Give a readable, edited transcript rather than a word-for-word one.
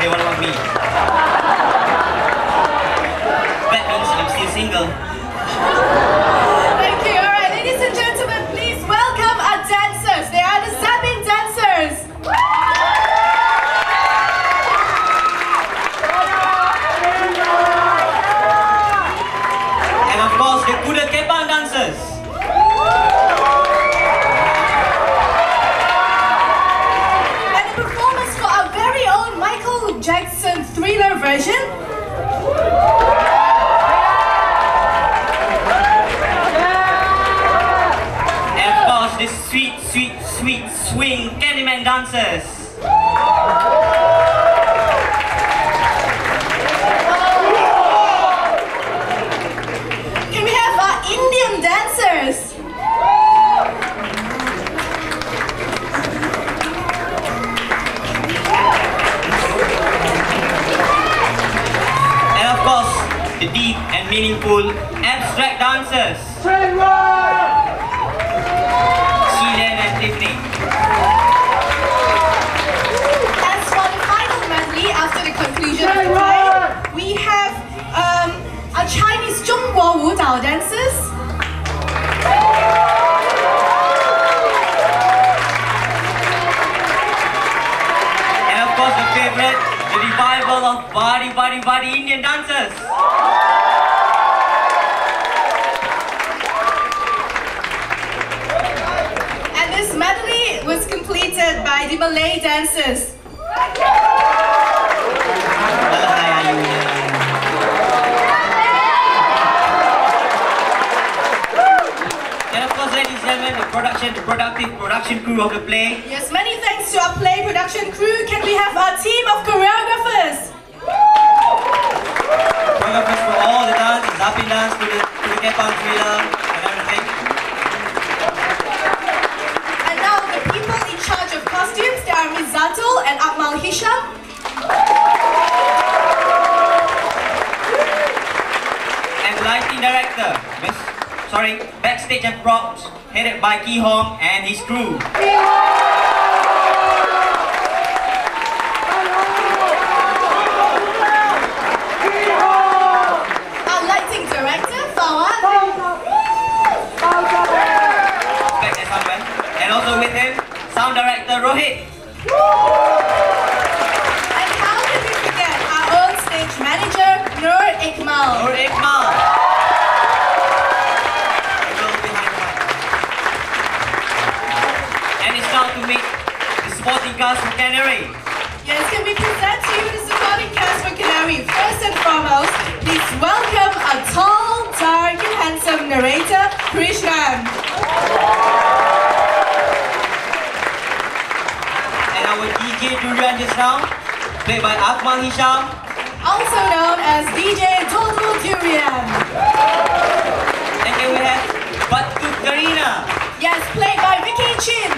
say what about me? That means I'm still single. Thank you. Alright, ladies and gentlemen, please welcome our dancers. They are the Sabin dancers. And of course, the Kuda Kepang dancers. And a performance for our very own Michael Jackson Thriller version. And of course, the sweet, sweet, sweet swing Candyman dancers. Can we have our Indian dancers? And of course, the deep and meaningful abstract dancers. Sheelan and Tiffany. As for the final medley after the conclusion of the play, we have our Chinese 中国舞蹈 dancers. And of course, the favorite, the revival of Body Body Body Indian dancers. And this medley was completed by the Malay dancers. And of course, ladies and gentlemen, the productive production crew of the play. Yes, many thanks to our play production crew. Can we have our team of choreographers? Choreographers for all the dance, Zapin dance, to the Kepang Thriller, and everything. And now the people in charge of costumes, they are Mizatul and Akmal Hisham. And lighting director, backstage and props, headed by Ki Hong and his crew. Our lighting director, Fawad. Back there somewhere. And also with him, sound director Rohit. And how can we forget our own stage manager, Nur Iqmal. Nur Iqmal. And it's now to meet the supporting cast from Canary. Yes, can we present to you the supporting cast for Canary? First and foremost, please welcome a tall, dark, and handsome narrator, Krishnan. And our DJ Durian just now, played by Akmal Hisham. Also known as DJ Total Durian. And then we have Batu Karina. Yes, played by Vicky Chin.